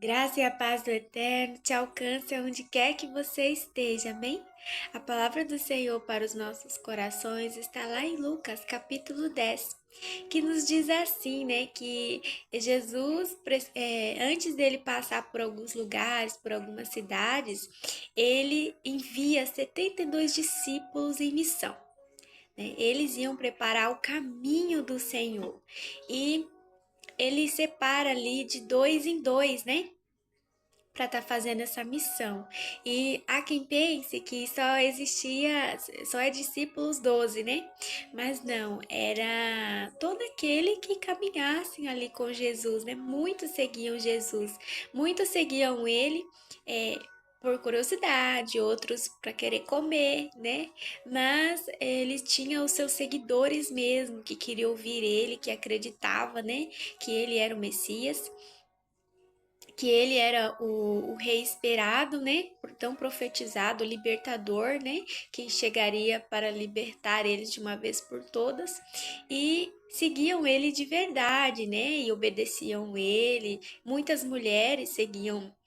Graça e a paz do Eterno te alcance onde quer que você esteja, amém? A palavra do Senhor para os nossos corações está lá em Lucas, capítulo 10, que nos diz assim, né, que Jesus, antes dele passar por alguns lugares, por algumas cidades, ele envia 72 discípulos em missão, né? Eles iam preparar o caminho do Senhor e ele separa ali de dois em dois, né? Para estar fazendo essa missão. E há quem pense que só é discípulos 12, né? Mas não, era todo aquele que caminhassem ali com Jesus, né? Muitos seguiam Jesus, muitos seguiam ele, é, por curiosidade, outros para querer comer, né? Mas ele tinha os seus seguidores mesmo, que queriam ouvir ele, que acreditava, né? Que ele era o Messias, que ele era o rei esperado, né? Tão profetizado, o libertador, né? Que chegaria para libertar eles de uma vez por todas. E seguiam ele de verdade, né? E obedeciam ele. Muitas mulheres seguiam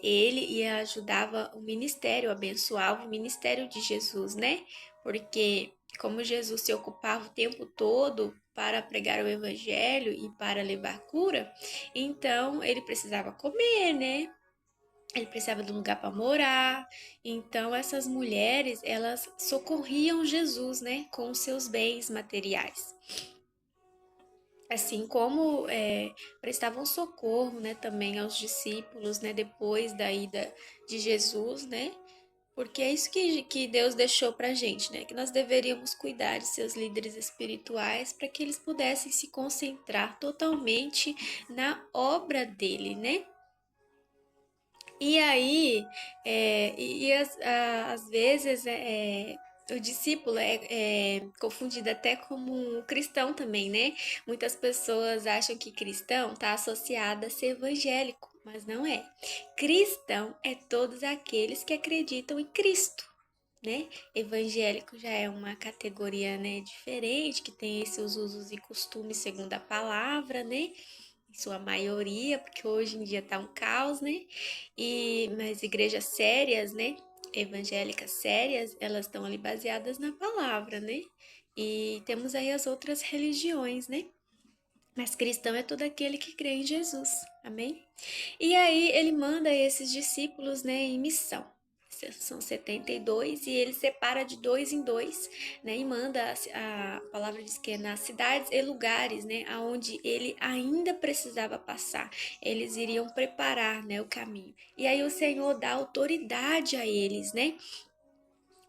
ele e ajudava o ministério, abençoava o ministério de Jesus, né? Porque como Jesus se ocupava o tempo todo para pregar o evangelho e para levar cura, então ele precisava comer, né? Ele precisava de um lugar para morar. Então essas mulheres, elas socorriam Jesus, né, com os seus bens materiais. Assim como prestavam socorro, né, também aos discípulos, né, depois da ida de Jesus, né? Porque é isso que Deus deixou pra gente, né? Que nós deveríamos cuidar de seus líderes espirituais para que eles pudessem se concentrar totalmente na obra dele, né? E aí, às vezes, o discípulo é confundido até como um cristão também, né? Muitas pessoas acham que cristão está associado a ser evangélico, mas não é. Cristão é todos aqueles que acreditam em Cristo, né? Evangélico já é uma categoria, né, diferente, que tem esses usos e costumes segundo a palavra, né? Em sua maioria, porque hoje em dia tá um caos, né? Mas igrejas sérias, né? Evangélicas sérias, elas estão ali baseadas na palavra, né? E temos aí as outras religiões, né? Mas cristão é todo aquele que crê em Jesus, amém? E aí ele manda esses discípulos, né, em missão. São 72 e ele separa de dois em dois, né? E manda, a palavra diz que é nas cidades e lugares, né? Aonde ele ainda precisava passar. Eles iriam preparar, né, o caminho. E aí o Senhor dá autoridade a eles, né?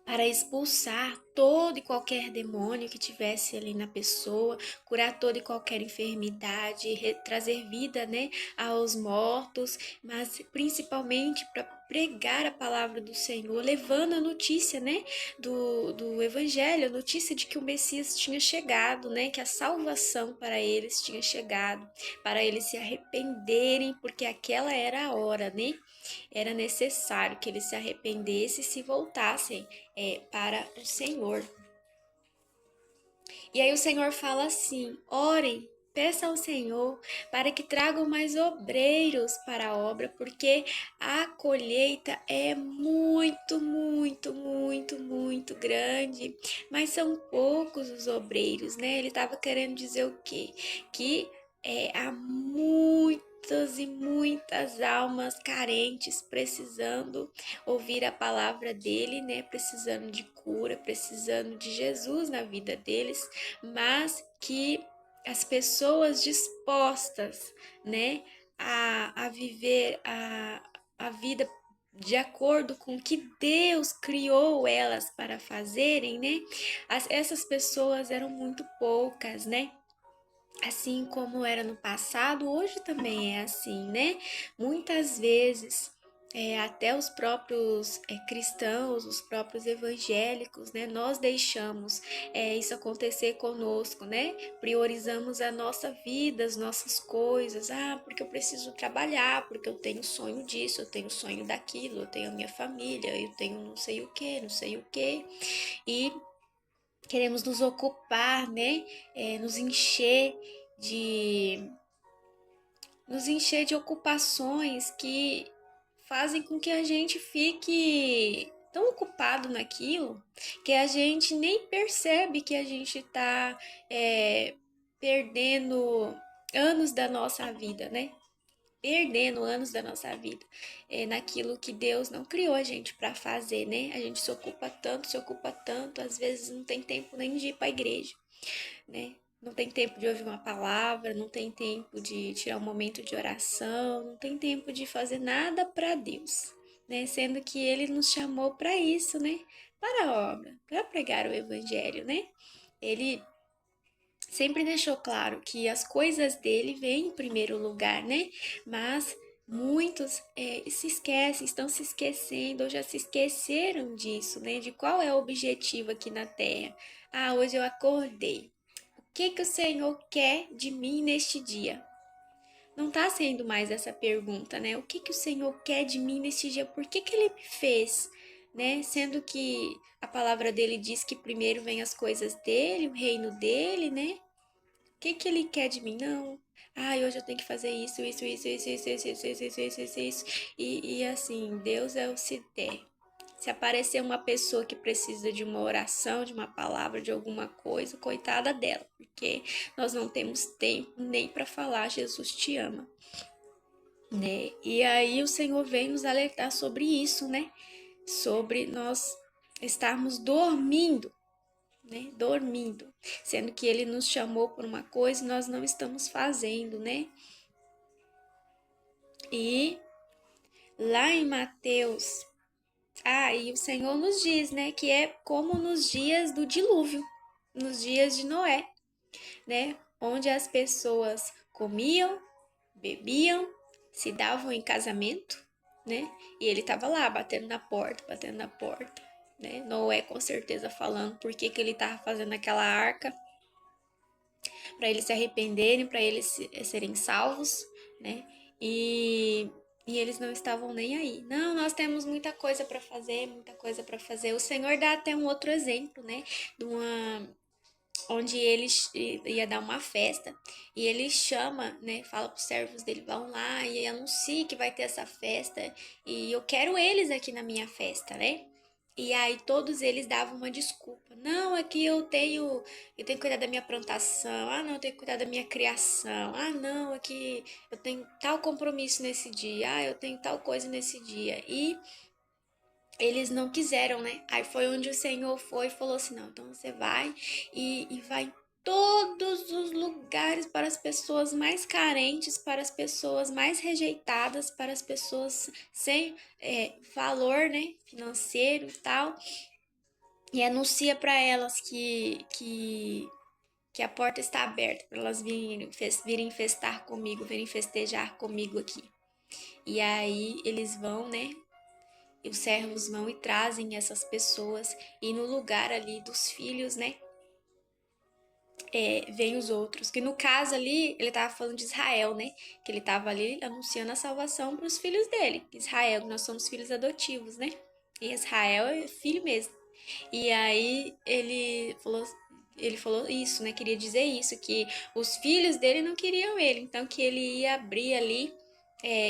Para expulsar todo e qualquer demônio que tivesse ali na pessoa, curar toda e qualquer enfermidade, trazer vida, né, aos mortos, mas principalmente para pregar a palavra do Senhor, levando a notícia, né, do evangelho, a notícia de que o Messias tinha chegado, né, que a salvação para eles tinha chegado, para eles se arrependerem, porque aquela era a hora, né? Era necessário que eles se arrependessem e se voltassem para o Senhor. E aí o Senhor fala assim: orem, peça ao Senhor para que tragam mais obreiros para a obra, porque a colheita é muito grande, mas são poucos os obreiros, né? Ele estava querendo dizer o quê? Que há muitas e muitas almas carentes precisando ouvir a palavra dele, né? Precisando de cura, precisando de Jesus na vida deles, mas que as pessoas dispostas, né, a viver a vida de acordo com o que Deus criou elas para fazerem, né? Essas pessoas eram muito poucas, né? Assim como era no passado, hoje também é assim, né? Muitas vezes, até os próprios cristãos, os próprios evangélicos, né? Nós deixamos isso acontecer conosco, né? Priorizamos a nossa vida, as nossas coisas. Ah, porque eu preciso trabalhar, porque eu tenho sonho disso, eu tenho sonho daquilo, eu tenho a minha família, eu tenho não sei o que, não sei o que. E queremos nos ocupar, né? Nos encher de, nos encher de ocupações que fazem com que a gente fique tão ocupado naquilo que a gente nem percebe que a gente está perdendo anos da nossa vida, né? Perdendo anos da nossa vida naquilo que Deus não criou a gente para fazer, né? A gente se ocupa tanto, às vezes não tem tempo nem de ir para a igreja, né? Não tem tempo de ouvir uma palavra, não tem tempo de tirar um momento de oração, não tem tempo de fazer nada para Deus, né? Sendo que Ele nos chamou para isso, né? Para a obra, para pregar o Evangelho, né? Ele sempre deixou claro que as coisas dele vêm em primeiro lugar, né? Mas muitos se esquecem, estão se esquecendo ou já se esqueceram disso, né? De qual é o objetivo aqui na Terra. Ah, hoje eu acordei. O que o Senhor quer de mim neste dia? Não está sendo mais essa pergunta, né? O que o Senhor quer de mim neste dia? Por que Ele me fez? Né? Sendo que a palavra dele diz que primeiro vem as coisas dele, o reino dele, né? O que Ele quer de mim? Não. Ai, hoje eu tenho que fazer isso. E assim, Deus é o se der. Se aparecer uma pessoa que precisa de uma oração, de uma palavra, de alguma coisa, coitada dela, porque nós não temos tempo nem para falar Jesus te ama, né? E aí o Senhor vem nos alertar sobre isso, né? Sobre nós estarmos dormindo, né? Dormindo, sendo que Ele nos chamou por uma coisa e nós não estamos fazendo, né? E lá em Mateus, e o Senhor nos diz, né, que é como nos dias do dilúvio, nos dias de Noé, né, onde as pessoas comiam, bebiam, se davam em casamento, né, e ele estava lá batendo na porta, né, Noé com certeza falando por que ele estava fazendo aquela arca, para eles se arrependerem, para eles serem salvos, né, e eles não estavam nem aí. Não, nós temos muita coisa para fazer, muita coisa para fazer. O Senhor dá até um outro exemplo, né? De uma onde ele ia dar uma festa e ele chama, né? Fala para os servos dele, vão lá e anuncie que vai ter essa festa e eu quero eles aqui na minha festa, né? E aí todos eles davam uma desculpa. Não, aqui eu tenho que cuidar da minha plantação. Ah, não, eu tenho que cuidar da minha criação. Ah, não, aqui eu tenho tal compromisso nesse dia. Ah, eu tenho tal coisa nesse dia. E eles não quiseram, né? Aí foi onde o Senhor foi e falou assim: não, então você vai e vai em todos os lugares para as pessoas mais carentes, para as pessoas mais rejeitadas, para as pessoas sem valor, né, financeiro e tal, e anuncia para elas que a porta está aberta para elas virem festar comigo, virem festejar comigo aqui. E aí eles vão, né? E os servos vão e trazem essas pessoas, e no lugar ali dos filhos, né? Vem os outros. Que no caso ali, ele estava falando de Israel, né? Que ele estava ali anunciando a salvação para os filhos dele. Israel, nós somos filhos adotivos, né? E Israel é filho mesmo. E aí ele falou isso, né? Queria dizer isso, que os filhos dele não queriam ele, então que ele ia abrir ali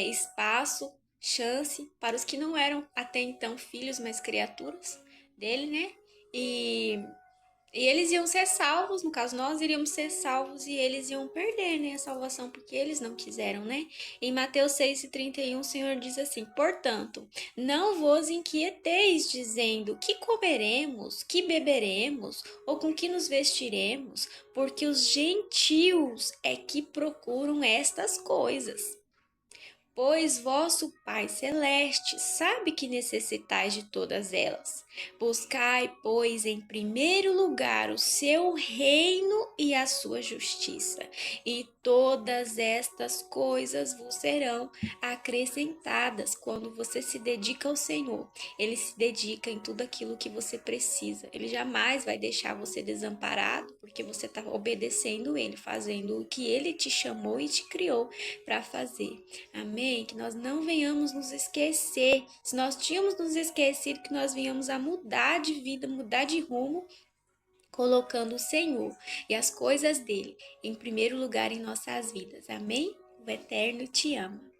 espaço, chance para os que não eram até então filhos, mas criaturas dele, né? E eles iam ser salvos, no caso nós iríamos ser salvos e eles iam perder, né, a salvação porque eles não quiseram, né? Em Mateus 6:31 o Senhor diz assim: portanto, não vos inquieteis dizendo que comeremos, que beberemos ou com que nos vestiremos, porque os gentios é que procuram estas coisas. Pois vosso Pai Celeste sabe que necessitais de todas elas. Buscai, pois, em primeiro lugar o seu reino e a sua justiça, e todas estas coisas vos serão acrescentadas. Quando você se dedica ao Senhor, Ele se dedica em tudo aquilo que você precisa. Ele jamais vai deixar você desamparado, porque você está obedecendo Ele, fazendo o que Ele te chamou e te criou para fazer. Amém? Que nós não venhamos nos esquecer. Se nós tínhamos nos esquecido, que nós venhamos a mudar de vida, mudar de rumo, colocando o Senhor e as coisas dele em primeiro lugar em nossas vidas. Amém? O Eterno te ama.